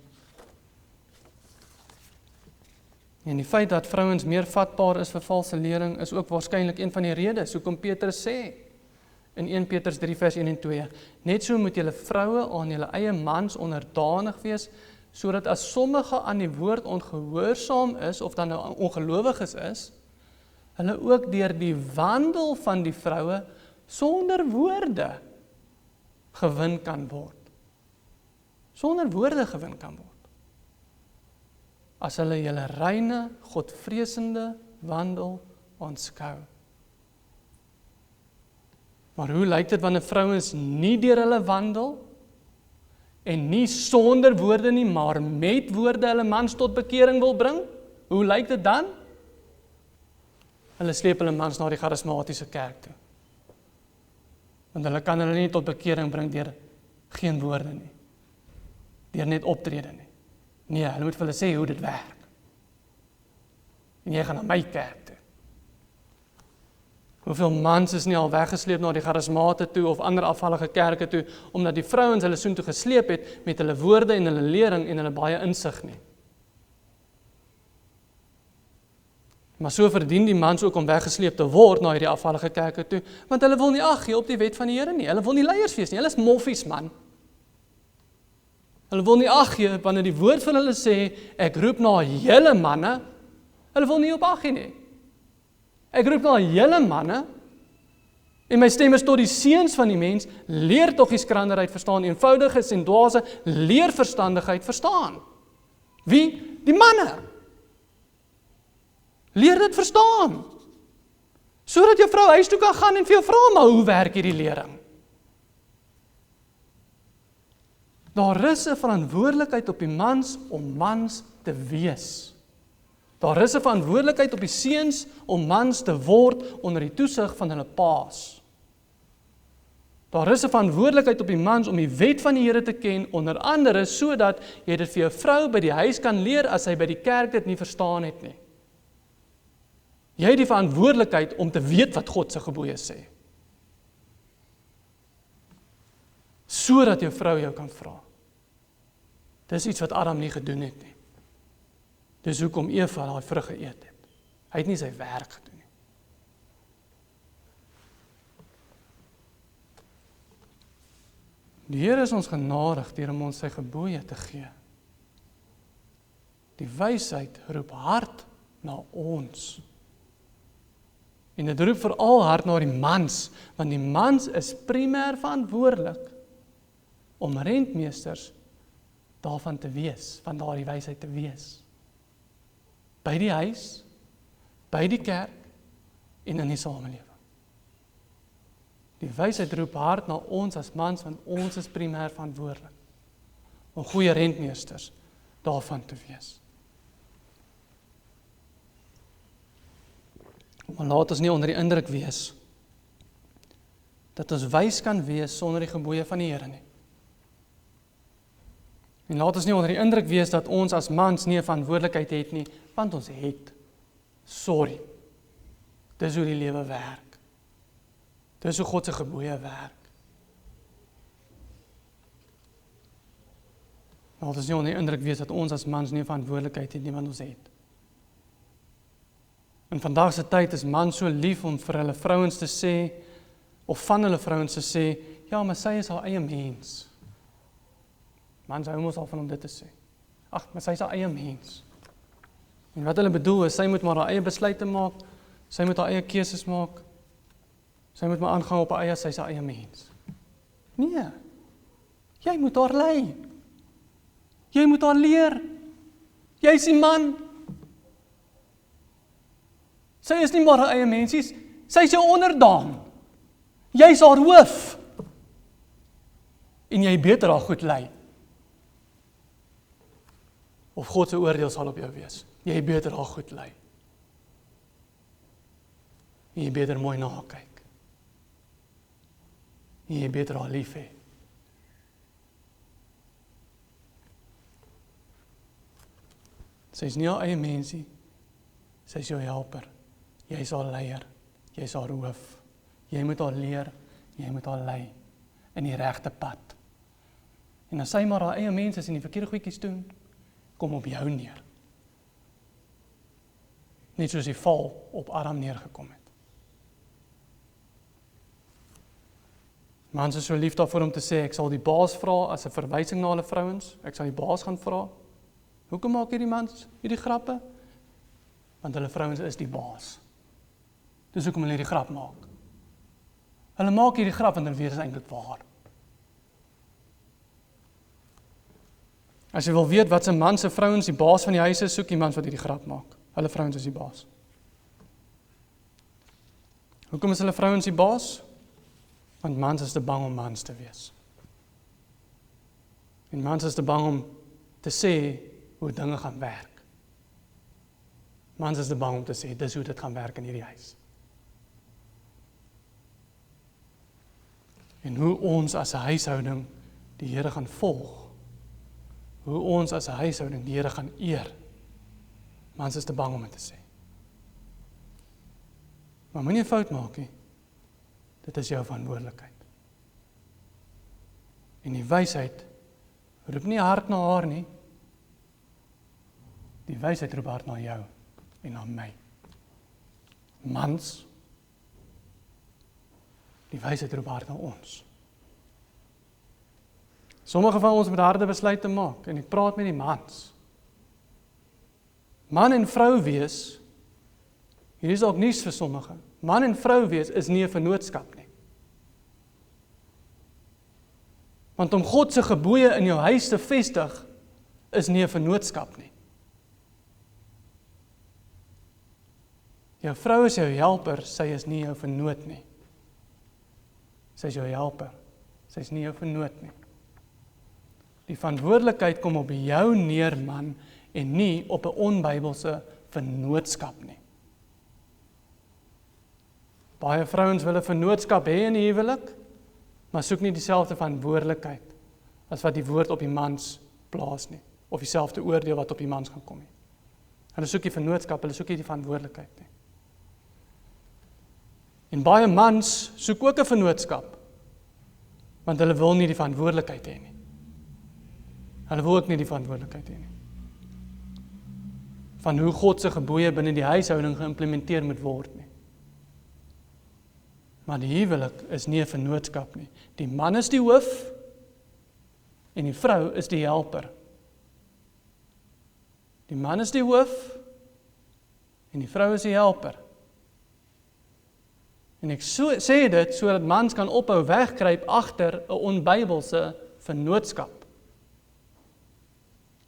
En die feit dat vrouens meer vatbaar is vir valse lering is ook waarskynlik een van die redes hoekom Petrus sê in 1 Petrus 3 vers 1 en 2, net so moet julle vroue aan julle eie mans onderdanig wees, sodat as sommige aan die woord ongehoorsaam is, of dan nou ongelowiges is, hulle ook deur die wandel van die vroue sonder woorde gewin kan word. Sonder woorde gewin kan word. As hulle julle reine, godvreesende wandel aanskou. Maar hoe lyk dit wanneer vrouens nie deur hulle wandel en nie sonder woorde nie, maar met woorde hulle mans tot bekering wil bring, hoe lyk dit dan? Hulle sleep hulle mans na die charismatiese kerk toe. Want hulle kan hulle nie tot bekering bring deur geen woorde nie. Deur net optrede nie. Nee, hulle moet vir hulle sê hoe dit werk. En jy gaan na my kerk toe. Hoeveel mans is nie al weggesleep na die charismate toe of ander afvallige kerke toe, omdat die vrouens hulle soontoe gesleep het met hulle woorde en hulle lering en hulle baie insig nie. Maar so verdien die mans ook om weggesleep te word na hierdie afvallige kerke toe, want hulle wil nie ag gee op die wet van die Here nie. Hulle wil nie leiers wees nie. Hulle is moffies, man. Hulle wil nie ag gee wanneer die woord van hulle sê, ek roep na julle manne. Hulle wil nie op ag gee nie. Ek roep na julle manne, en my stem is tot die seuns van die mens, leer tog die skranderheid verstaan, eenvoudiges en dwaase, leer verstandigheid verstaan. Wie? Die manne. Leer dit verstaan, sodat jou vrou huis toe kan gaan en vir jou vra, maar hoe werk hierdie lering? Daar is 'n verantwoordelikheid op die mans om mans te wees. Daar is 'n verantwoordelikheid op die seuns om mans te word onder die toesig van hulle paas. Daar is 'n verantwoordelikheid op die mans om die wet van die Here te ken, onder andere sodat jy dit vir jou vrou by die huis kan leer as hy by die kerk dit nie verstaan het nie. Jy het die verantwoordelikheid om te weet wat God se gebooie sê. Sodat jou vrou jou kan vra. Dis iets wat Adam nie gedoen het nie. Dis hoekom Eva daai vrug geëet het. Hy het nie sy werk gedoen nie. Die Here is ons genadig deur om ons sy gebooie te gee. Die wysheid roep hard na ons. En dit roep veral hard na die mans, want die mans is primêr verantwoordelik om rentmeesters daarvan te wees, van daardie wysheid te wees. By die huis, by die kerk en in die samelewing. Die wysheid roep hard na ons as mans, want ons is primêr verantwoordelik om goeie rentmeesters daarvan te wees. Maar laat ons nie onder die indruk wees dat ons wys kan wees sonder die gebooie van die Here nie. En laat ons nie onder die indruk wees dat ons as mans nie 'n verantwoordelikheid het nie, want ons het. Sorry. Dis hoe die lewe werk. Dis hoe God se gebooie werk. Laat ons nie onder die indruk wees dat ons as mans nie 'n verantwoordelikheid het nie, want ons het. In vandag se tyd is mans so lief om vir hulle vrouens te sê, of van hulle vrouens te sê, ja, maar sy is haar eie mens. Mans hou mos al van om dit te sê. Ag, maar sy is haar eie mens. En wat hulle bedoel is, sy moet maar haar eie besluite maak, sy moet haar eie keuses maak, sy moet maar aangaan op haar eie, sy is haar eie mens. Nee, jy moet haar lei. Jy moet haar leer. Jy is die man. Sy is nie maar haar eie mens, sy is jou onderdaan. Jy is haar hoof. En jy beter haar goed lei. Of God se oordeel sal op jou wees. Jy beter haar goed lei. En jy beter mooi na haar kyk. En jy beter haar lief hê. Sy is nie haar eie mensie, sy is jou helper. Jy is haar leier, jy is haar hoof. Jy moet haar leer, jy moet haar lei in die regte pad. En as sy maar haar eie mens is en die verkeerde goedjies doen, kom op jou neer. Net soos die val op Adam neergekom het. Mans is so lief daarvoor om te sê, ek sal die baas vra as 'n verwysing na hulle vrouens, ek sal die baas gaan vra. Hoekom maak hierdie mans hierdie grappe? Want hulle vrouens is die baas. Dis hoekom hulle hierdie grap maak. Hulle maak hierdie grap want hulle weet dit is eintlik waar. As jy wil weet wat se man se vrouens die baas van die huis is, soek die mans wat hierdie grap maak. Hulle vrouens is die baas. Hoekom is hulle vrouens die baas? Want mans is te bang om mans te wees. En mans is te bang om te sê hoe dinge gaan werk. Mans is te bang om te sê, dis hoe dit gaan werk in hierdie huis. En hoe ons as 'n huishouding die Here gaan volg. Hoe ons as 'n huishouding die Here gaan eer. Mans is te bang om dit te sê. Maar moenie 'n fout maak nie. Dit is jou verantwoordelikheid. En die wysheid roep nie hard na haar nie. Die wysheid roep hard na jou en na my. Mans, die wysheid roep hard na ons. Sommige van ons moet harde besluite maak, en ek praat met die mans. Man en vrou wees, hier is ook nuus vir sommige, man en vrou wees is nie 'n vennootskap nie. Want om God se gebooie in jou huis te vestig, is nie 'n vennootskap nie. Jou vrou is jou helper, sy is nie jou vennoot nie. Sy is jou helper, sy is nie jou vennoot nie. Die verantwoordelikheid kom op jou neer, man, en nie op 'n onbybelse vennootskap nie. Baie vrouens wil 'n vennootskap hê in die huwelik, maar soek nie dieselfde verantwoordelikheid as wat die woord op die mans plaas nie, of dieselfde oordeel wat op die mans gaan kom nie. Hulle soek die vennootskap, hulle soek nie die verantwoordelikheid nie. En baie mans soek ook 'n vennootskap, want hulle wil nie die verantwoordelikheid hê nie. Hulle wil ook nie die verantwoordelikheid hê nie. Van hoe God se gebooie binne die huishouding geïmplementeer moet word nie. Maar die huwelik is nie 'n vennootskap nie. Die man is die hoof en die vrou is die helper. Die man is die hoof en die vrou is die helper. En ek sê dit sodat mans kan ophou wegkruip agter 'n onbybelse vennootskap.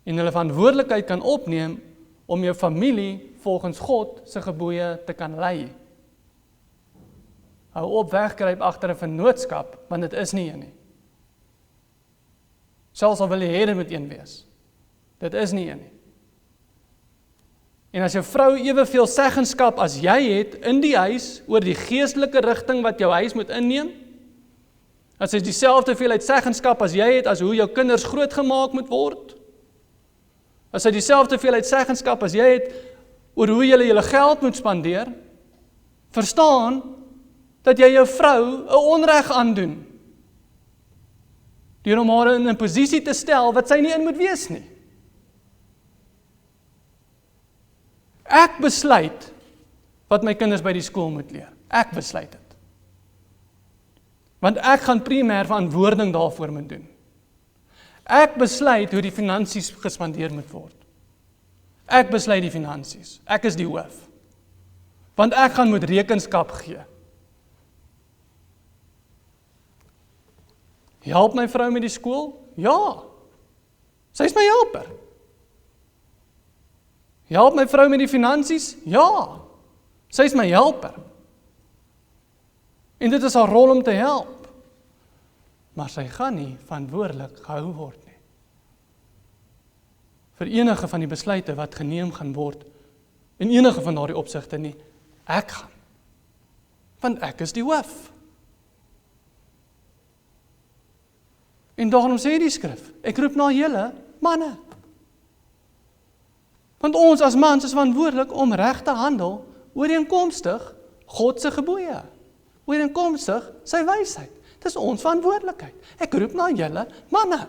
En hulle verantwoordelikheid kan opneem om jou familie volgens God se gebooie te kan lei. Hou op wegkruip agter 'n vennootskap, want dit is nie een nie. Selfs al wil jy hê dit moet een wees. Dit is nie een nie. En as jou vrou eweveel seggenskap as jy het in die huis oor die geestelike rigting wat jou huis moet inneem, as sy dieselfde hoeveelheid seggenskap as jy het as hoe jou kinders grootgemaak moet word, as sy dieselfde hoeveelheid seggenskap as jy het oor hoe jy julle geld moet spandeer, verstaan dat jy jou vrou 'n onreg aandoen deur om haar in 'n posisie te stel wat sy nie in moet wees nie. Ek besluit wat my kinders by die skool moet leer. Ek besluit dit. Want ek gaan primêr verantwoording daarvoor moet doen. Ek besluit hoe die finansies gespandeer moet word. Ek besluit die finansies. Ek is die hoof. Want ek gaan moet rekenskap gee. Help my vrou met die skool? Ja. Sy is my helper. Help my vrou met die finansies? Ja. Sy is my helper. En dit is haar rol om te help. Maar sy gaan nie verantwoordelik gehou word nie. Vir enige van die besluite wat geneem gaan word, in enige van daardie opsigte nie, ek gaan. Want ek is die hoof. En daarom sê die skrif, ek roep na julle, manne. Want ons as mans is verantwoordelik om reg te handel ooreenkomstig God se gebooie. Ooreenkomstig sy wysheid. Dis ons verantwoordelikheid. Ek roep na julle, manne.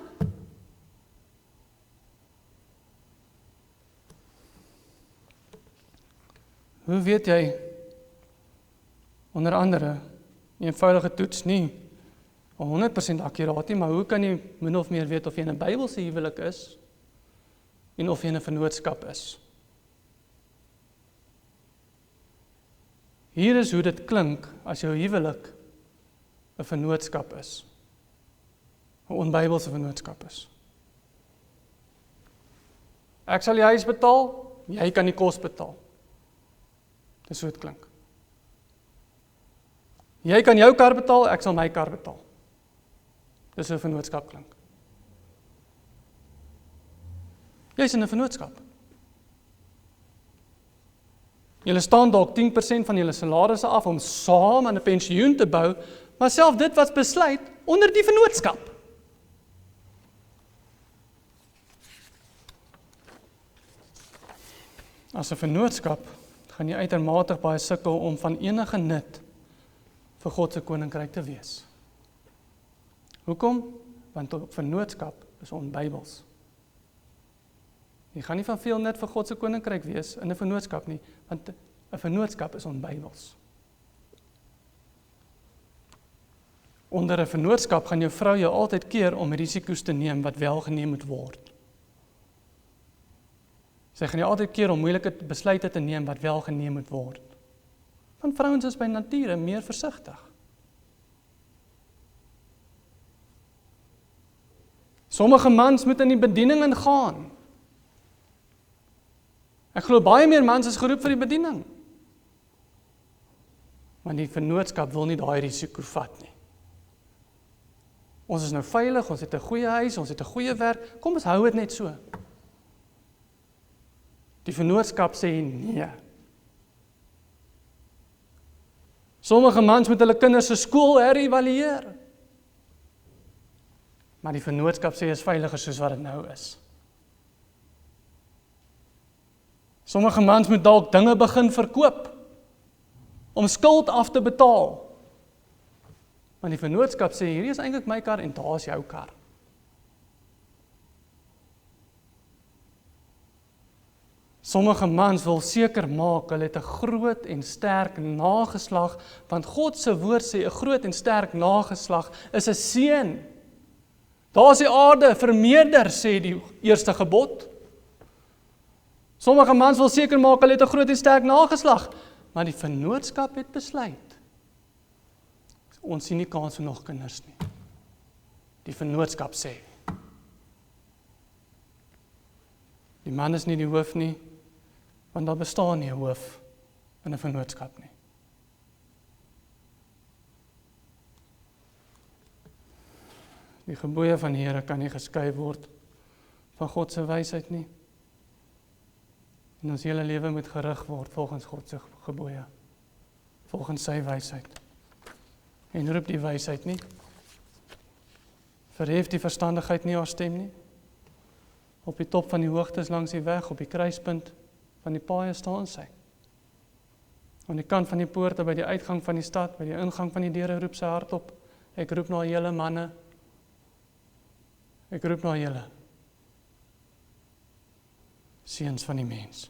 Hoe weet jy, onder andere, eenvoudige toets nie 100% akkuraat nie, maar hoe kan jy min of meer weet of jy in 'n Bybelse huwelik is en of jy in 'n vennootskap is? Hier is hoe dit klink as jou huwelik 'n vennootskap is. 'n Onbybelse vennootskap is. Ek sal die huis betaal, jy kan die kos betaal. Dis hoe dit klink. Jy kan jou kar betaal, ek sal my kar betaal. Dis hoe 'n vennootskap klink. Jy is in 'n vennootskap. Julle staan dalk 10% van julle salarisse af om saam aan 'n pensioen te bou, maar self dit was besluit onder die vennootskap. As 'n vennootskap gaan jy uitermate baie sukkel om van enige nut vir God se koninkryk te wees. Hoekom? Want 'n vennootskap is onbybels. Jy gaan nie van veel nut vir God se koninkryk wees in 'n vennootskap nie, want 'n vennootskap is onbybels. Onder 'n vennootskap gaan jou vrou jou altyd keer om risiko's te neem wat wel geneem moet word. Sy gaan jou altyd keer om moeilike besluite te neem wat wel geneem moet word. Want vrouens is by nature meer versigtig. Sommige mans moet in die bediening ingaan. Ek glo baie meer mans is geroep vir die bediening. Maar die vennootskap wil nie daai risiko vat nie. Ons is nou veilig, ons het 'n goeie huis, ons het 'n goeie werk, kom ons hou dit net so. Die vennootskap sê nee. Sommige mans moet hulle kinders se skool herëvalueer. Maar die vennootskap sê is veiliger soos wat dit nou is. Sommige mans moet dalk dinge begin verkoop om skuld af te betaal. Want die vennootskap sê hierdie is eintlik my kar en daar is jou kar. Sommige mans wil seker maak hulle het 'n groot en sterk nageslag, want God se woord sê 'n groot en sterk nageslag is 'n seën. Daar is die aarde vermeerder, sê die eerste gebod. Sommige mans wil seker maak hulle het 'n groot en sterk nageslag, maar die vennootskap het besluit. Ons sien nie kans vir nog kinders nie. Die vennootskap sê. Die man is nie die hoof nie, want daar bestaan nie 'n hoof in 'n vennootskap nie. Die gebooie van die Here kan nie geskei word van God se wysheid nie. En ons hele lewe moet gerig word volgens God se gebooie, volgens sy wysheid. En roep die wysheid nie. Verhef die verstandigheid nie haar stem nie. Op die top van die hoogtes langs die weg, op die kruispunt van die paaie staan sy. Aan die kant van die poorte, by die uitgang van die stad, by die ingang van die deure roep sy hardop. Ek roep na julle manne. Ek roep na julle. Seuns van die mens.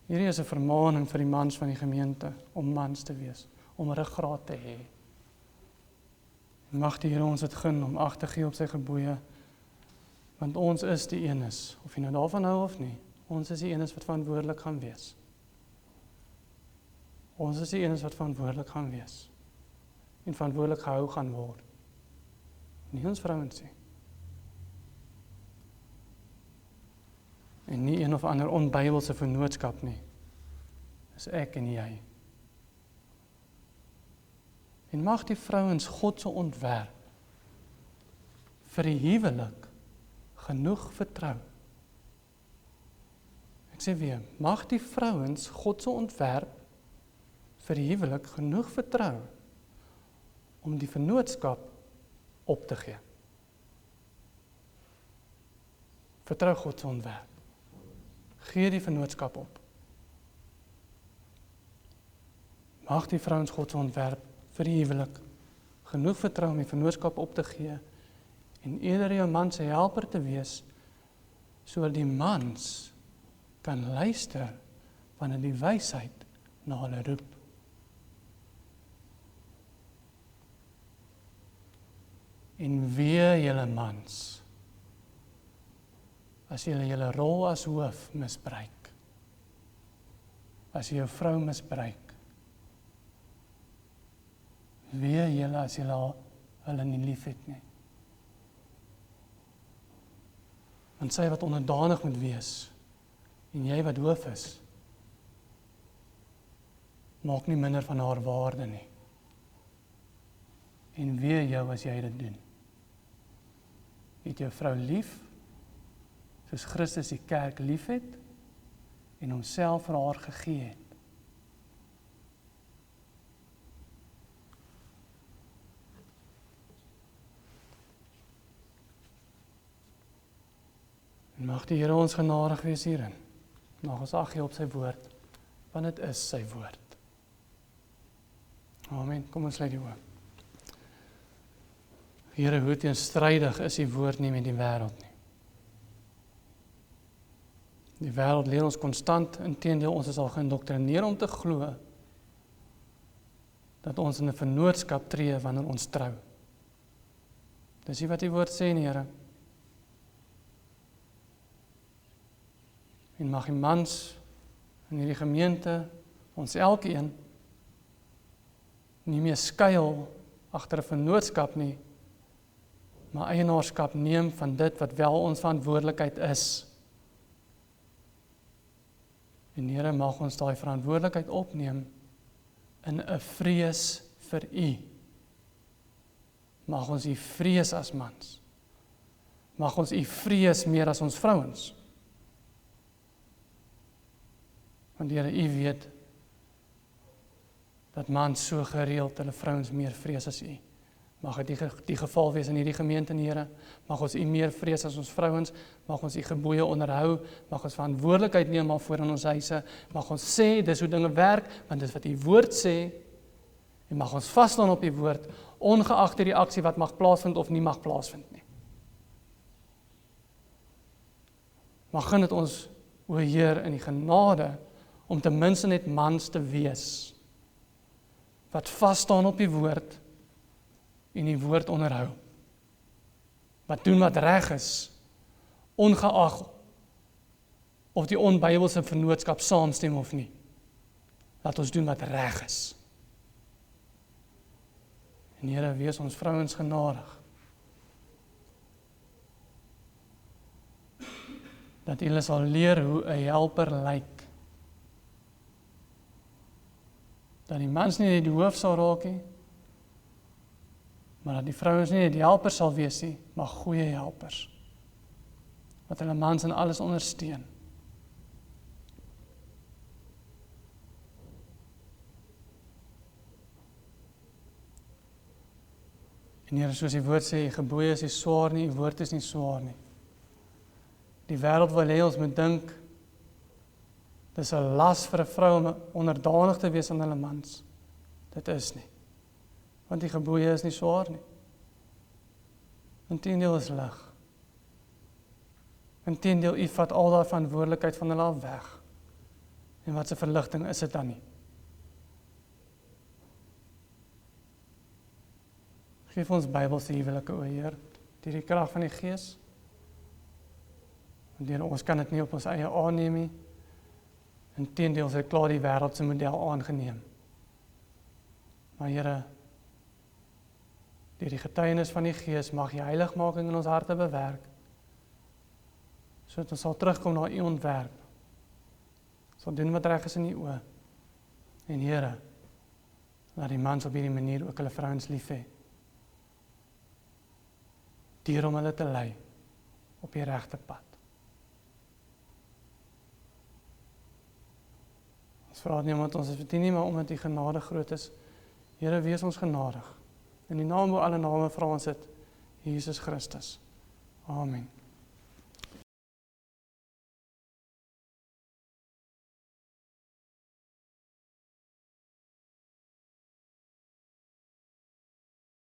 Hierdie is 'n vermaaning vir die mans van die gemeente, om mans te wees, om ruggraat te hê. Mag die Here ons dit gun om ag te gee op sy gebooie, want ons is die enes, of jy nou daarvan hou of nie, ons is die enes wat verantwoordelik gaan wees. Ons is die enes wat verantwoordelik gaan wees, en verantwoordelik gehou gaan word. Nie ons vrouens nie. En nie een of ander onbybelse vennootskap nie. Dis ek en jy. En mag die vrouens God se ontwerp vir die huwelik genoeg vertrou. Ek sê weer, mag die vrouens God se ontwerp vir die huwelik genoeg vertrou om die vennootskap op te gee. Vertrou God se ontwerp. Gee die vennootskap op. Mag die vrouens God se ontwerp vir die huwelik genoeg vertrou om die vennootskap op te gee en eerder jou man se helper te wees, sodat die mans kan luister wanneer die wysheid na hulle roep. En wee julle mans, as jy julle rol as hoof misbruik, as jy jou vrou misbruik, wee julle as jy hulle nie lief het nie. Want sy wat onderdanig moet wees, en jy wat hoof is, maak nie minder van haar waarde nie. En wee jou as jy dit doen. Het jou vrou lief, soos Christus die kerk liefhet en homself vir haar gegee het. En mag die Here ons genadig wees hierin. Mag ons ag gee op sy woord, want dit is sy woord. Amen. Kom ons sluit die oë. Here, hoe teenstrydig is die woord nie met die wêreld nie. Die wêreld leer ons konstant, inteendeel ons is al geïndoktrineer om te glo dat ons in 'n vennootskap tree wanneer ons trou. Dis nie wat die woord sê nie, Here. En mag die mans in hierdie gemeente, ons elkeen, nie meer skuil agter 'n vennootskap nie, maar eienaarskap neem van dit wat wel ons verantwoordelikheid is. En Here, mag ons daai verantwoordelikheid opneem in 'n vrees vir U. Mag ons U vrees as mans. Mag ons U vrees meer as ons vrouens. Want Here, U weet dat mans so gereeld hulle vrouens meer vrees as U. Mag dit die geval wees in hierdie gemeente, Here. Mag ons U meer vrees as ons vrouens. Mag ons U gebooie onderhou. Mag ons verantwoordelikheid neem maar voor in ons huise. Mag ons sê, dis hoe dinge werk, want dis wat U woord sê. En mag ons vasstaan op U woord, ongeag die reaksie wat mag plaasvind of nie mag plaasvind nie. Mag gun dit ons, o Heer, in die genade, om ten minste net mans te wees, wat vasstaan op die woord, en die woord onderhou. Wat doen wat reg is, ongeag of die onbybelse vennootskap saamstem of nie. Laat ons doen wat reg is. En Here, wees ons vrouens genadig. Dat hulle sal leer hoe 'n helper lyk. Dat die mans nie die hoof sal raak nie, maar dat die vrouens nie die helpers sal wees nie, maar goeie helpers. Wat hulle mans in alles ondersteun. En Here, soos die woord sê, die gebooie is nie swaar nie, die woord is nie swaar nie. Die wêreld wil hê ons moet dink, dis 'n las vir 'n vrou om onderdanig te wees aan hulle mans. Dit is nie. Want die gebooie is nie swaar nie. Inteendeel is lig. Inteendeel, U vat al daai verantwoordelikheid van hulle af weg. En wat 'n verligting is dit dan nie? Geef ons Bybelse huwelike, o Heer, deur die krag van die Gees. Want ons kan dit nie op ons eie aanneem nie. Inteendeel, ons het klaar die wêreldse model aangeneem. Maar Here, deur die getuienis van die Gees mag die heiligmaking in ons harte bewerk, sodat ons sal terugkom na U ontwerp, sal doen wat reg is in U oë. En Here, laat die mans op hierdie manier ook hulle vrouens lief hê, deur om hulle te lei op die regte pad. Ons vra nie omdat ons het verdien nie, maar omdat U genade groot is. Here, wees ons genadig. In die naam bo alle name vra ons dit, Jesus Christus. Amen.